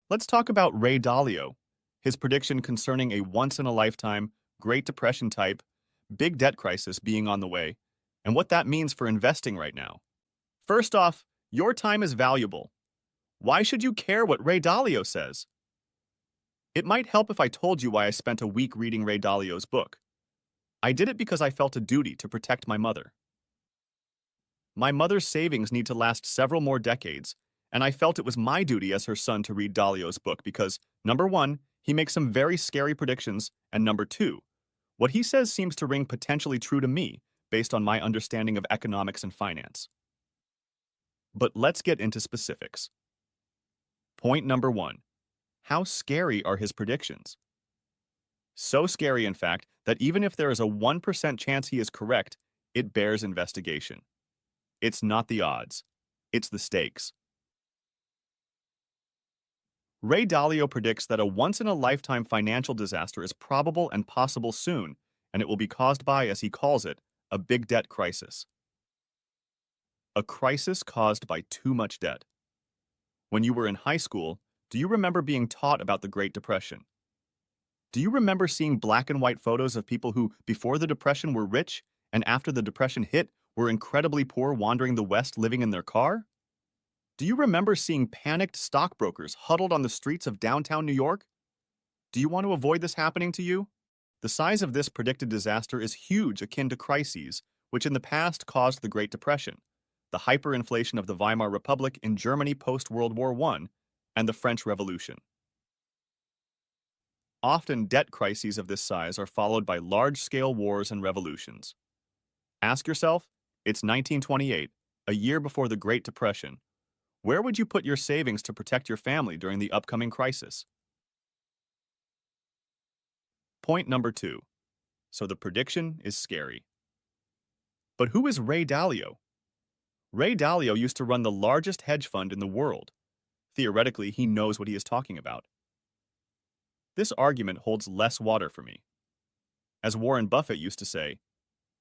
Let's talk about Ray Dalio, his prediction concerning a once-in-a-lifetime Great Depression type big debt crisis being on the way, and what that means for investing right now. First off, your time is valuable. Why should you care what Ray Dalio says? It might help if I told you why I spent a week reading Ray Dalio's book. I did it because I felt a duty to protect my mother. My mother's savings need to last several more decades, and I felt it was my duty as her son to read Dalio's book because, number one, he makes some very scary predictions, and number two, what he says seems to ring potentially true to me based on my understanding of economics and finance. But let's get into specifics. Point number one, how scary are his predictions? So scary, in fact, that even if there is a 1% chance he is correct, it bears investigation. It's not the odds, it's the stakes. Ray Dalio predicts that a once-in-a-lifetime financial disaster is probable and possible soon, and it will be caused by, as he calls it, a big debt crisis. A crisis caused by too much debt. When you were in high school, do you remember being taught about the Great Depression? Do you remember seeing black and white photos of people who, before the Depression, were rich, and after the Depression hit, were incredibly poor wandering the West living in their car? Do you remember seeing panicked stockbrokers huddled on the streets of downtown New York? Do you want to avoid this happening to you? The size of this predicted disaster is huge, akin to crises, which in the past caused the Great Depression, the hyperinflation of the Weimar Republic in Germany post-World War I, and the French Revolution. Often, debt crises of this size are followed by large-scale wars and revolutions. Ask yourself, it's 1928, a year before the Great Depression. Where would you put your savings to protect your family during the upcoming crisis? Point number two. So the prediction is scary. But who is Ray Dalio? Ray Dalio used to run the largest hedge fund in the world. Theoretically, he knows what he is talking about. This argument holds less water for me. As Warren Buffett used to say,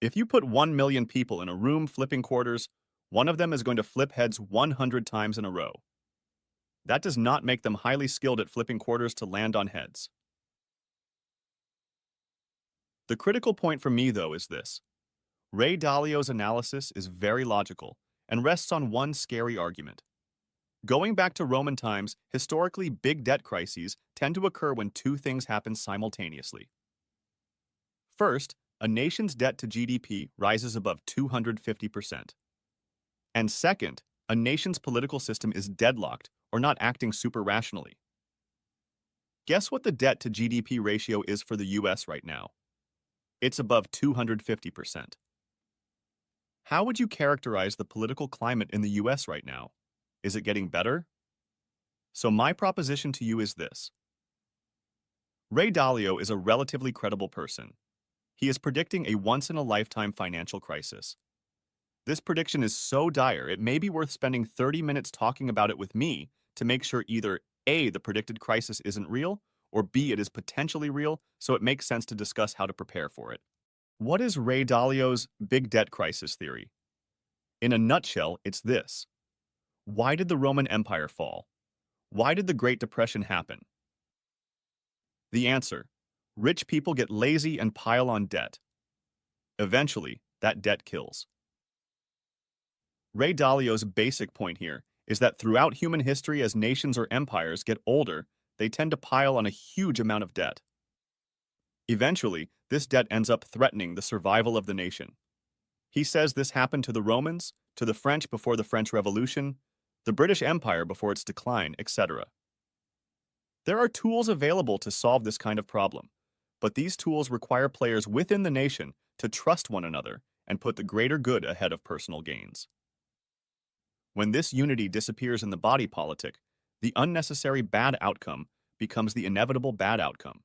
if you put 1 million people in a room flipping quarters, one of them is going to flip heads 100 times in a row. That does not make them highly skilled at flipping quarters to land on heads. The critical point for me, though, is this. Ray Dalio's analysis is very logical and rests on one scary argument. Going back to Roman times, historically big debt crises tend to occur when two things happen simultaneously. First, a nation's debt to GDP rises above 250%. And second, a nation's political system is deadlocked or not acting super rationally. Guess what the debt to GDP ratio is for the US right now? It's above 250%. How would you characterize the political climate in the US right now? Is it getting better? So my proposition to you is this. Ray Dalio is a relatively credible person. He is predicting a once-in-a-lifetime financial crisis. This prediction is so dire, it may be worth spending 30 minutes talking about it with me to make sure either A, the predicted crisis isn't real, or B, it is potentially real, so it makes sense to discuss how to prepare for it. What is Ray Dalio's big debt crisis theory? In a nutshell, it's this. Why did the Roman Empire fall? Why did the Great Depression happen? The answer: rich people get lazy and pile on debt. Eventually, that debt kills. Ray Dalio's basic point here is that throughout human history, as nations or empires get older, they tend to pile on a huge amount of debt. Eventually, this debt ends up threatening the survival of the nation. He says this happened to the Romans, to the French before the French Revolution, the British Empire before its decline, etc. There are tools available to solve this kind of problem, but these tools require players within the nation to trust one another and put the greater good ahead of personal gains. When this unity disappears in the body politic, the unnecessary bad outcome becomes the inevitable bad outcome.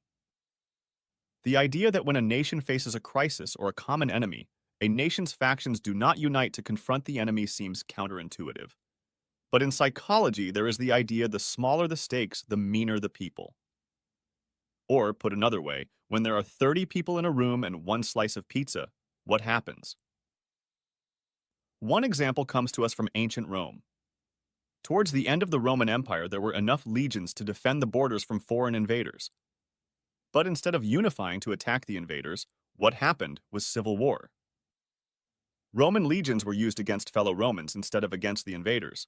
The idea that when a nation faces a crisis or a common enemy, a nation's factions do not unite to confront the enemy seems counterintuitive. But in psychology, there is the idea the smaller the stakes, the meaner the people. Or, put another way, when there are 30 people in a room and one slice of pizza, what happens? One example comes to us from ancient Rome. Towards the end of the Roman Empire, there were enough legions to defend the borders from foreign invaders. But instead of unifying to attack the invaders, what happened was civil war. Roman legions were used against fellow Romans instead of against the invaders.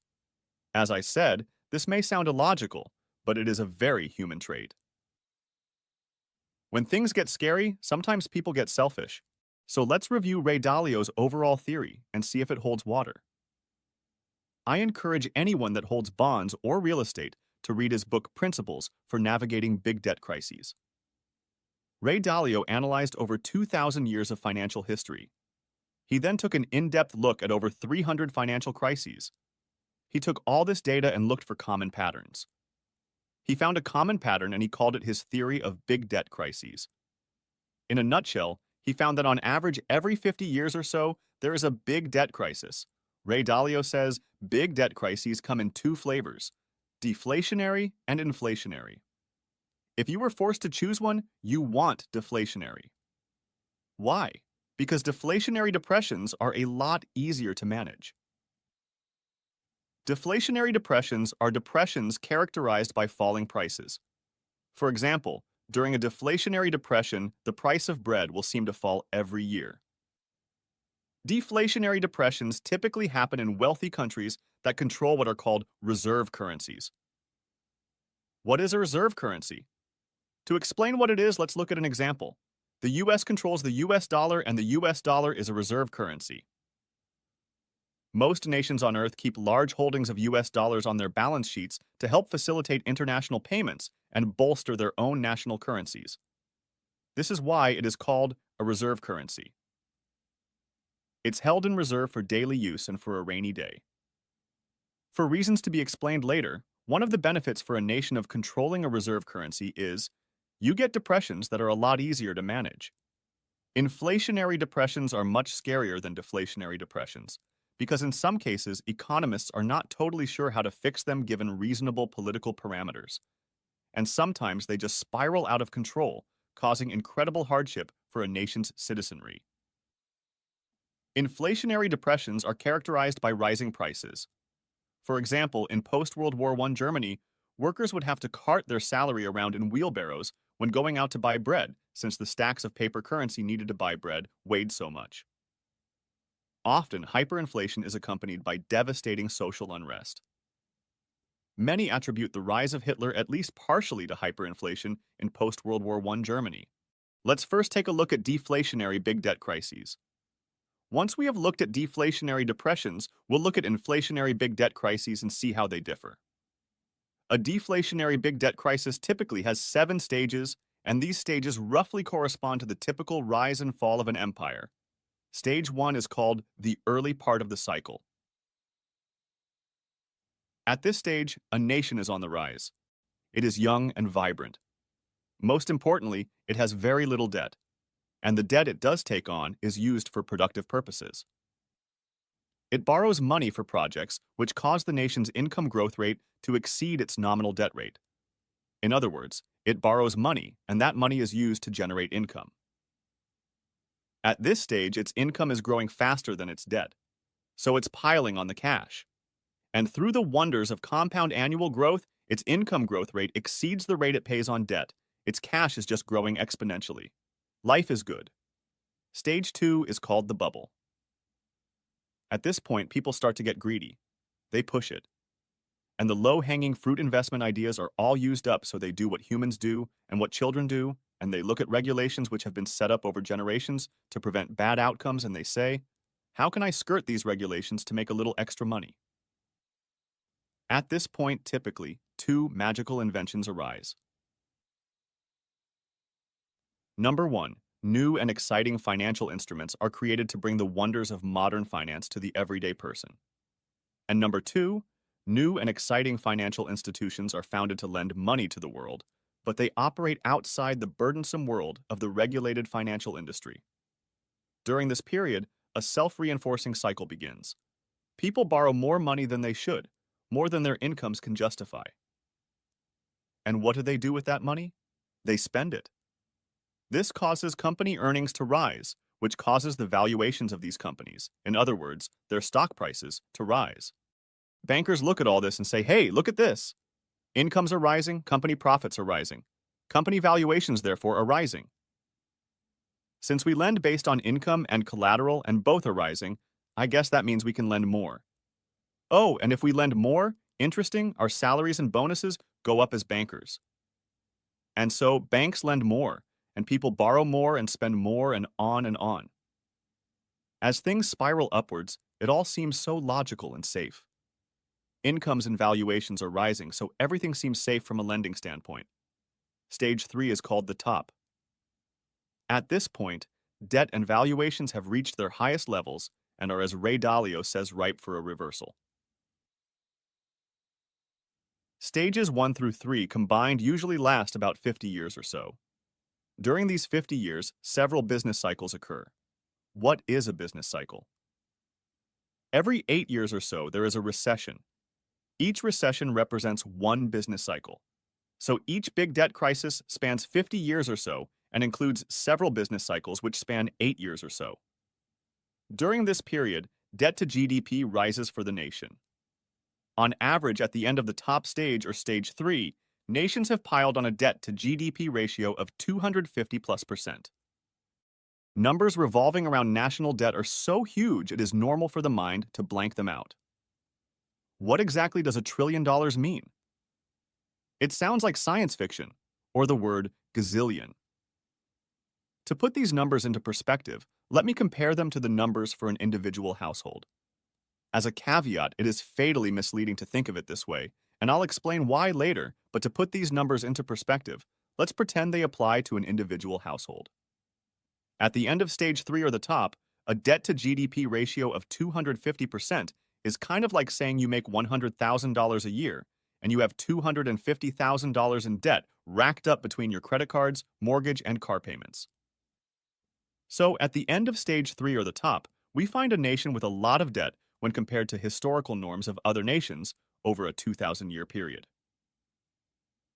As I said, this may sound illogical, but it is a very human trait. When things get scary, sometimes people get selfish. So let's review Ray Dalio's overall theory and see if it holds water. I encourage anyone that holds bonds or real estate to read his book Principles for Navigating Big Debt Crises. Ray Dalio analyzed over 2,000 years of financial history. He then took an in-depth look at over 300 financial crises. He took all this data and looked for common patterns. He found a common pattern and he called it his theory of big debt crises. In a nutshell, he found that on average every 50 years or so, there is a big debt crisis. Ray Dalio says big debt crises come in two flavors, deflationary and inflationary. If you were forced to choose one, you want deflationary. Why? Because deflationary depressions are a lot easier to manage. Deflationary depressions are depressions characterized by falling prices. For example, during a deflationary depression, the price of bread will seem to fall every year. Deflationary depressions typically happen in wealthy countries that control what are called reserve currencies. What is a reserve currency? To explain what it is, let's look at an example. The US controls the US dollar, and the US dollar is a reserve currency. Most nations on Earth keep large holdings of US dollars on their balance sheets to help facilitate international payments and bolster their own national currencies. This is why it is called a reserve currency. It's held in reserve for daily use and for a rainy day. For reasons to be explained later, one of the benefits for a nation of controlling a reserve currency is you get depressions that are a lot easier to manage. Inflationary depressions are much scarier than deflationary depressions, because in some cases, economists are not totally sure how to fix them given reasonable political parameters. And sometimes they just spiral out of control, causing incredible hardship for a nation's citizenry. Inflationary depressions are characterized by rising prices. For example, in post-World War I Germany, workers would have to cart their salary around in wheelbarrows when going out to buy bread, since the stacks of paper currency needed to buy bread weighed so much. Often, hyperinflation is accompanied by devastating social unrest. Many attribute the rise of Hitler at least partially to hyperinflation in post-World War I Germany. Let's first take a look at deflationary big debt crises. Once we have looked at deflationary depressions, we'll look at inflationary big debt crises and see how they differ. A deflationary big debt crisis typically has 7 stages, and these stages roughly correspond to the typical rise and fall of an empire. Stage 1 is called the early part of the cycle. At this stage, a nation is on the rise. It is young and vibrant. Most importantly, it has very little debt, and the debt it does take on is used for productive purposes. It borrows money for projects which cause the nation's income growth rate to exceed its nominal debt rate. In other words, it borrows money, and that money is used to generate income. At this stage, its income is growing faster than its debt, so it's piling on the cash. And through the wonders of compound annual growth, its income growth rate exceeds the rate it pays on debt. Its cash is just growing exponentially. Life is good. Stage 2 is called the bubble. At this point, people start to get greedy. They push it. And the low-hanging fruit investment ideas are all used up, so they do what humans do and what children do, and they look at regulations which have been set up over generations to prevent bad outcomes, and they say, how can I skirt these regulations to make a little extra money? At this point, typically, 2 magical inventions arise. Number 1. New and exciting financial instruments are created to bring the wonders of modern finance to the everyday person. And number 2, new and exciting financial institutions are founded to lend money to the world, but they operate outside the burdensome world of the regulated financial industry. During this period, a self-reinforcing cycle begins. People borrow more money than they should, more than their incomes can justify. And what do they do with that money? They spend it. This causes company earnings to rise, which causes the valuations of these companies, in other words, their stock prices, to rise. Bankers look at all this and say, hey, look at this. Incomes are rising, company profits are rising. Company valuations, therefore, are rising. Since we lend based on income and collateral and both are rising, I guess that means we can lend more. Oh, and if we lend more, interesting, our salaries and bonuses go up as bankers. And so banks lend more, and people borrow more and spend more and on and on. As things spiral upwards, it all seems so logical and safe. Incomes and valuations are rising, so everything seems safe from a lending standpoint. Stage 3 is called the top. At this point, debt and valuations have reached their highest levels and are, as Ray Dalio says, ripe for a reversal. Stages 1 through 3 combined usually last about 50 years or so. During these 50 years, several business cycles occur. What is a business cycle? Every 8 years or so, there is a recession. Each recession represents one business cycle. So each big debt crisis spans 50 years or so and includes several business cycles which span 8 years or so. During this period, debt to GDP rises for the nation. On average, at the end of the top stage or stage 3, nations have piled on a debt to GDP ratio of 250+%. Numbers revolving around national debt are so huge it is normal for the mind to blank them out. What exactly does $1 trillion mean? It sounds like science fiction, or the word gazillion. To put these numbers into perspective, let me compare them to the numbers for an individual household. As a caveat, it is fatally misleading to think of it this way, and I'll explain why later, but to put these numbers into perspective, let's pretend they apply to an individual household. At the end of stage 3 or the top, a debt to GDP ratio of 250% is kind of like saying you make $100,000 a year, and you have $250,000 in debt racked up between your credit cards, mortgage, and car payments. So, at the end of stage 3 or the top, we find a nation with a lot of debt when compared to historical norms of other nations over a 2,000-year period.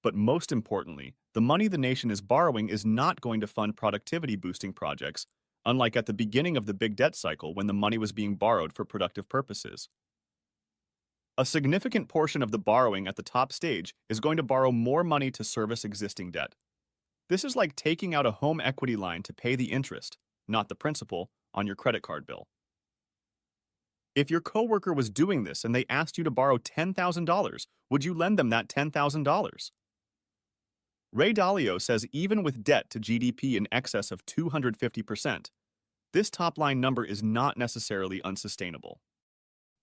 But most importantly, the money the nation is borrowing is not going to fund productivity-boosting projects, unlike at the beginning of the big debt cycle when the money was being borrowed for productive purposes. A significant portion of the borrowing at the top stage is going to borrow more money to service existing debt. This is like taking out a home equity line to pay the interest, not the principal, on your credit card bill. If your coworker was doing this and they asked you to borrow $10,000, would you lend them that $10,000? Ray Dalio says even with debt to GDP in excess of 250%, this top-line number is not necessarily unsustainable.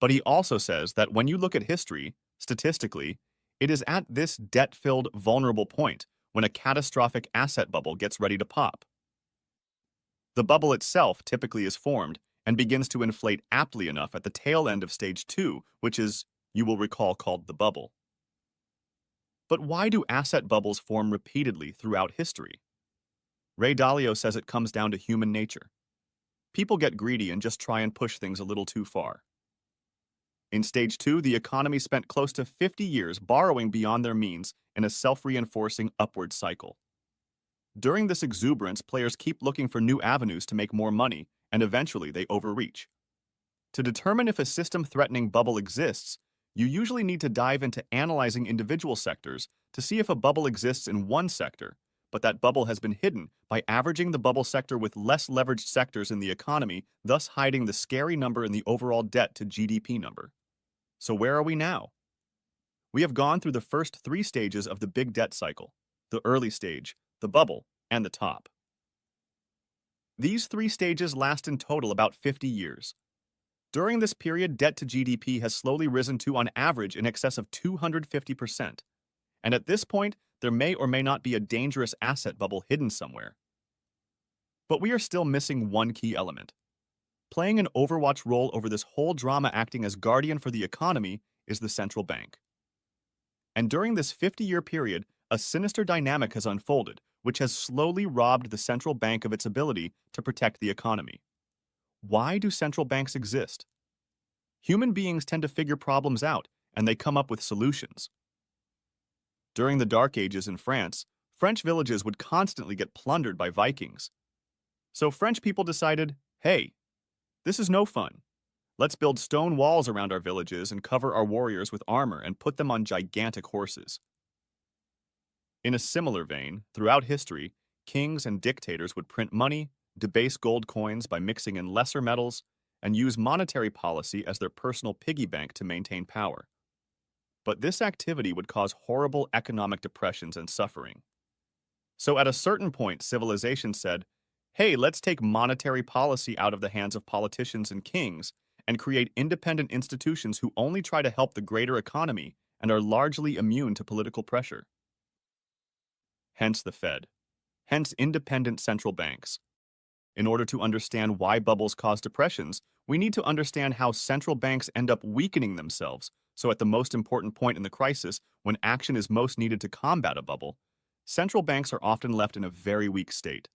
But he also says that when you look at history, statistically, it is at this debt-filled, vulnerable point when a catastrophic asset bubble gets ready to pop. The bubble itself typically is formed and begins to inflate aptly enough at the tail end of stage 2, which is, you will recall, called the bubble. But why do asset bubbles form repeatedly throughout history? Ray Dalio says it comes down to human nature. People get greedy and just try and push things a little too far. In stage 2, the economy spent close to 50 years borrowing beyond their means in a self-reinforcing upward cycle. During this exuberance, players keep looking for new avenues to make more money, and eventually they overreach. To determine if a system-threatening bubble exists, you usually need to dive into analyzing individual sectors to see if a bubble exists in one sector, but that bubble has been hidden by averaging the bubble sector with less leveraged sectors in the economy, thus hiding the scary number in the overall debt to GDP number. So where are we now? We have gone through the first 3 stages of the big debt cycle: the early stage, the bubble, and the top. These 3 stages last in total about 50 years. During this period, debt to GDP has slowly risen to, on average, in excess of 250%. And at this point, there may or may not be a dangerous asset bubble hidden somewhere. But we are still missing one key element. Playing an Overwatch role over this whole drama, acting as guardian for the economy, is the central bank. And during this 50-year period, a sinister dynamic has unfolded, which has slowly robbed the central bank of its ability to protect the economy. Why do central banks exist? Human beings tend to figure problems out, and they come up with solutions. During the Dark Ages in France, French villages would constantly get plundered by Vikings. So French people decided, hey, this is no fun. Let's build stone walls around our villages and cover our warriors with armor and put them on gigantic horses. In a similar vein, throughout history, kings and dictators would print money, debase gold coins by mixing in lesser metals, and use monetary policy as their personal piggy bank to maintain power. But this activity would cause horrible economic depressions and suffering. So at a certain point, civilization said, hey, let's take monetary policy out of the hands of politicians and kings and create independent institutions who only try to help the greater economy and are largely immune to political pressure. Hence the Fed. Hence independent central banks. In order to understand why bubbles cause depressions, we need to understand how central banks end up weakening themselves, so at the most important point in the crisis, when action is most needed to combat a bubble, central banks are often left in a very weak state.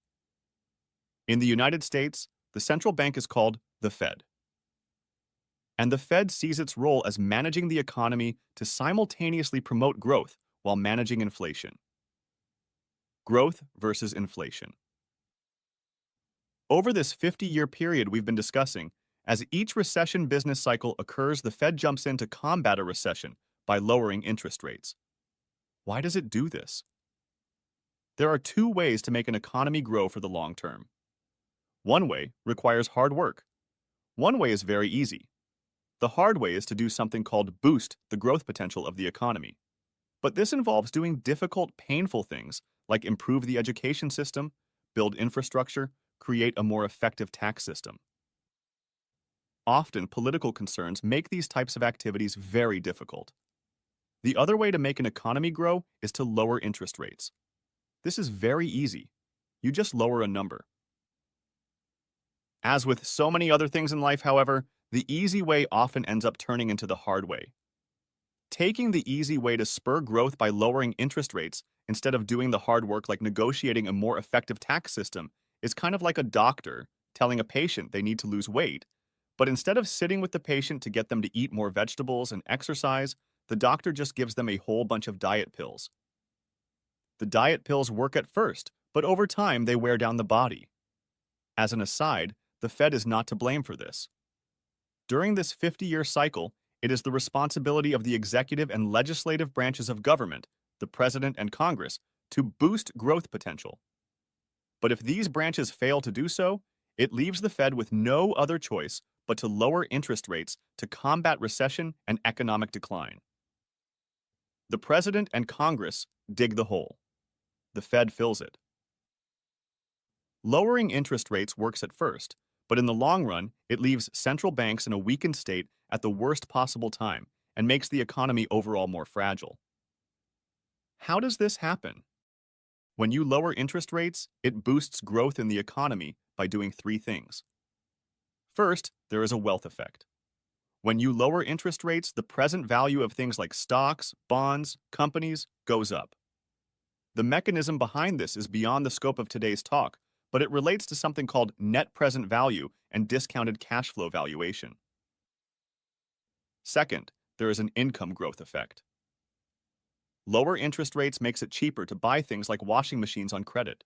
In the United States, the central bank is called the Fed. And the Fed sees its role as managing the economy to simultaneously promote growth while managing inflation. Growth versus inflation. Over this 50-year period we've been discussing, as each recession business cycle occurs, the Fed jumps in to combat a recession by lowering interest rates. Why does it do this? There are two ways to make an economy grow for the long term. One way requires hard work. One way is very easy. The hard way is to do something called boost the growth potential of the economy. But this involves doing difficult, painful things like improve the education system, build infrastructure, create a more effective tax system. Often, political concerns make these types of activities very difficult. The other way to make an economy grow is to lower interest rates. This is very easy. You just lower a number. As with so many other things in life, however, the easy way often ends up turning into the hard way. Taking the easy way to spur growth by lowering interest rates instead of doing the hard work like negotiating a more effective tax system is kind of like a doctor telling a patient they need to lose weight, but instead of sitting with the patient to get them to eat more vegetables and exercise, the doctor just gives them a whole bunch of diet pills. The diet pills work at first, but over time they wear down the body. As an aside, the Fed is not to blame for this. During this 50-year cycle, it is the responsibility of the executive and legislative branches of government, the President and Congress, to boost growth potential. But if these branches fail to do so, it leaves the Fed with no other choice but to lower interest rates to combat recession and economic decline. The President and Congress dig the hole. The Fed fills it. Lowering interest rates works at first, but in the long run, it leaves central banks in a weakened state at the worst possible time and makes the economy overall more fragile. How does this happen? When you lower interest rates, it boosts growth in the economy by doing three things. First, there is a wealth effect. When you lower interest rates, the present value of things like stocks, bonds, companies goes up. The mechanism behind this is beyond the scope of today's talk, but it relates to something called net present value and discounted cash flow valuation. Second, there is an income growth effect. Lower interest rates makes it cheaper to buy things like washing machines on credit.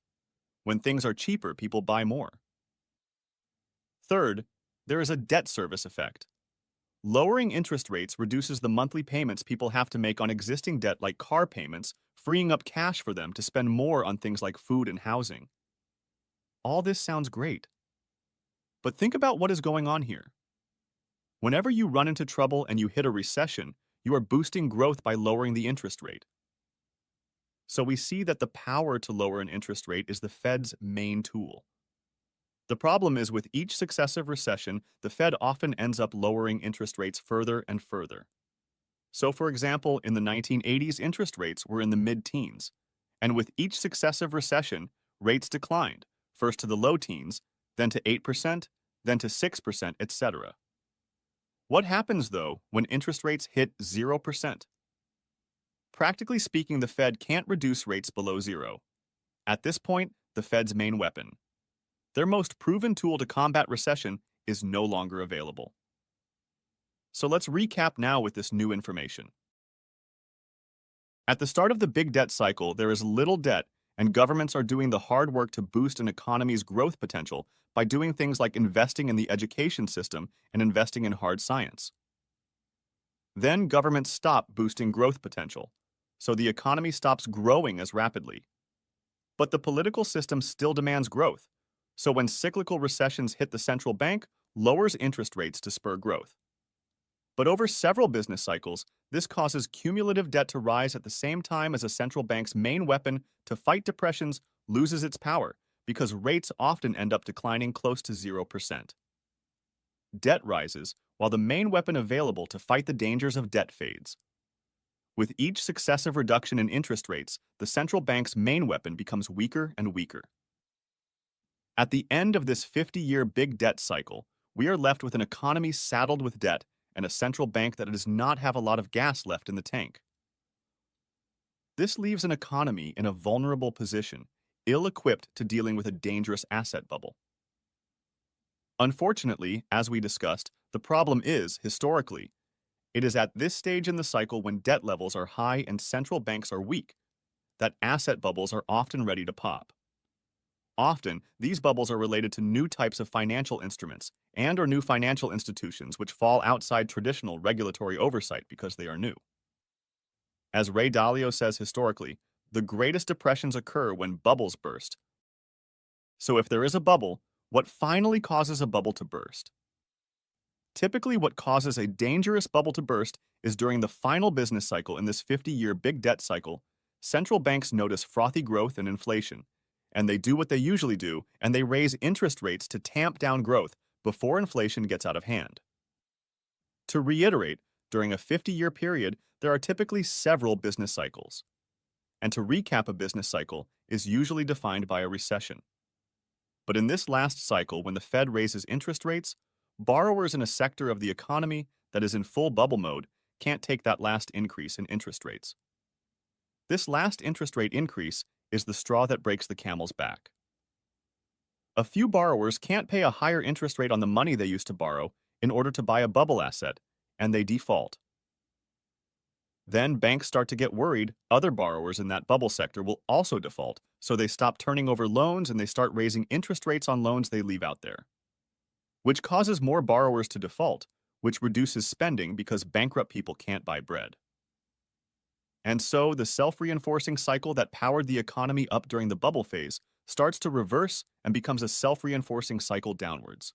When things are cheaper, people buy more. Third, there is a debt service effect. Lowering interest rates reduces the monthly payments people have to make on existing debt like car payments, freeing up cash for them to spend more on things like food and housing. All this sounds great. But think about what is going on here. Whenever you run into trouble and you hit a recession, you are boosting growth by lowering the interest rate. So we see that the power to lower an interest rate is the Fed's main tool. The problem is with each successive recession, the Fed often ends up lowering interest rates further and further. So for example, in the 1980s, interest rates were in the mid-teens, and with each successive recession, rates declined, first to the low teens, then to 8%, then to 6%, etc. What happens, though, when interest rates hit 0%? Practically speaking, the Fed can't reduce rates below zero. At this point, the Fed's main weapon, their most proven tool to combat recession, is no longer available. So let's recap now with this new information. At the start of the big debt cycle, there is little debt, and governments are doing the hard work to boost an economy's growth potential by doing things like investing in the education system and investing in hard science. Then governments stop boosting growth potential, so the economy stops growing as rapidly. But the political system still demands growth, so when cyclical recessions hit, the central bank lowers interest rates to spur growth. But over several business cycles, this causes cumulative debt to rise at the same time as a central bank's main weapon to fight depressions loses its power, because rates often end up declining close to 0%. Debt rises while the main weapon available to fight the dangers of debt fades. With each successive reduction in interest rates, the central bank's main weapon becomes weaker and weaker. At the end of this 50-year big debt cycle, we are left with an economy saddled with debt and a central bank that does not have a lot of gas left in the tank. This leaves an economy in a vulnerable position, ill-equipped to dealing with a dangerous asset bubble. Unfortunately, as we discussed, the problem is, historically, it is at this stage in the cycle when debt levels are high and central banks are weak that asset bubbles are often ready to pop. Often, these bubbles are related to new types of financial instruments and/or new financial institutions which fall outside traditional regulatory oversight because they are new. As Ray Dalio says historically, the greatest depressions occur when bubbles burst. So if there is a bubble, what finally causes a bubble to burst? Typically, what causes a dangerous bubble to burst is during the final business cycle in this 50-year big debt cycle. Central banks notice frothy growth and inflation, and they do what they usually do, and they raise interest rates to tamp down growth before inflation gets out of hand. To reiterate, during a 50-year period, there are typically several business cycles. And to recap, a business cycle is usually defined by a recession. But in this last cycle, when the Fed raises interest rates, borrowers in a sector of the economy that is in full bubble mode can't take that last increase in interest rates. This last interest rate increase is the straw that breaks the camel's back. A few borrowers can't pay a higher interest rate on the money they used to borrow in order to buy a bubble asset, and they default. Then banks start to get worried other borrowers in that bubble sector will also default, so they stop turning over loans and they start raising interest rates on loans they leave out there, which causes more borrowers to default, which reduces spending because bankrupt people can't buy bread. And so the self-reinforcing cycle that powered the economy up during the bubble phase starts to reverse and becomes a self-reinforcing cycle downwards.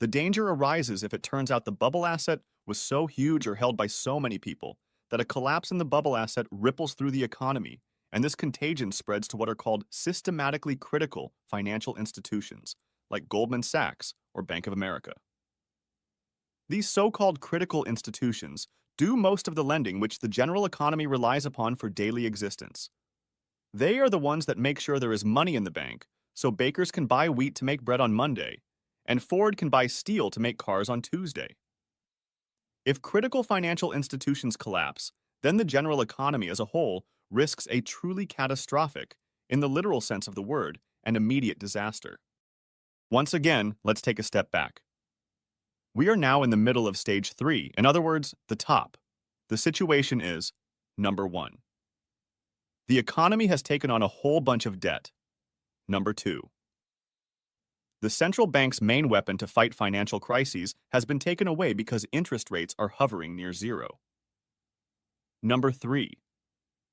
The danger arises if it turns out the bubble asset was so huge or held by so many people that a collapse in the bubble asset ripples through the economy, and this contagion spreads to what are called systematically critical financial institutions, like Goldman Sachs or Bank of America. These so-called critical institutions do most of the lending which the general economy relies upon for daily existence. They are the ones that make sure there is money in the bank, so bakers can buy wheat to make bread on Monday, and Ford can buy steel to make cars on Tuesday. If critical financial institutions collapse, then the general economy as a whole risks a truly catastrophic, in the literal sense of the word, and immediate disaster. Once again, let's take a step back. We are now in the middle of stage 3, in other words, the top. The situation is, number 1. The economy has taken on a whole bunch of debt. Number 2. The central bank's main weapon to fight financial crises has been taken away because interest rates are hovering near zero. Number 3.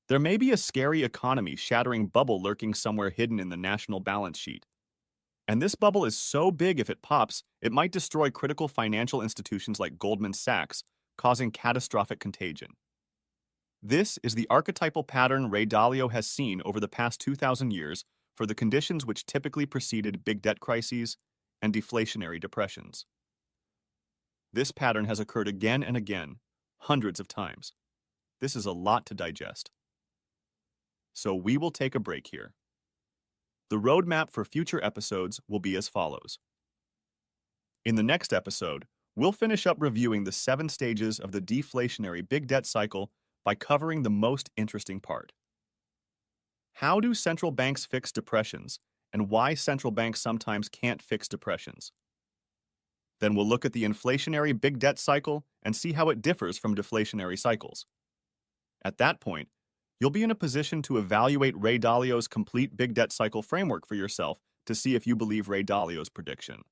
There may be a scary economy shattering bubble lurking somewhere hidden in the national balance sheet. And this bubble is so big if it pops, it might destroy critical financial institutions like Goldman Sachs, causing catastrophic contagion. This is the archetypal pattern Ray Dalio has seen over the past 2,000 years for the conditions which typically preceded big debt crises and deflationary depressions. This pattern has occurred again and again, hundreds of times. This is a lot to digest. So we will take a break here. The roadmap for future episodes will be as follows. In the next episode, we'll finish up reviewing the 7 stages of the deflationary big debt cycle by covering the most interesting part. How do central banks fix depressions, and why central banks sometimes can't fix depressions? Then we'll look at the inflationary big debt cycle and see how it differs from deflationary cycles. At that point, You'll be in a position to evaluate Ray Dalio's complete big debt cycle framework for yourself to see if you believe Ray Dalio's prediction.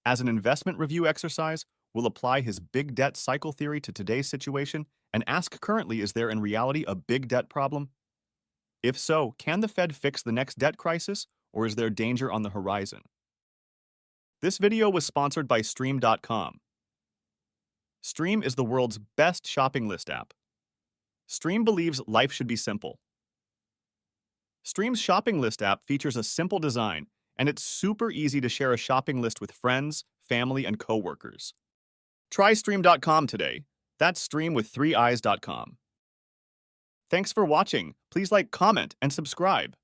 As an investment review exercise, we'll apply his big debt cycle theory to today's situation and ask currently, is there in reality a big debt problem? If so, can the Fed fix the next debt crisis, or is there danger on the horizon? This video was sponsored by Stream.com. Stream is the world's best shopping list app. Stream believes life should be simple. Stream's shopping list app features a simple design, and it's super easy to share a shopping list with friends, family, and coworkers. Try Stream.com today. That's Stream with 3eyes.com. Thanks for watching. Please like, comment, and subscribe.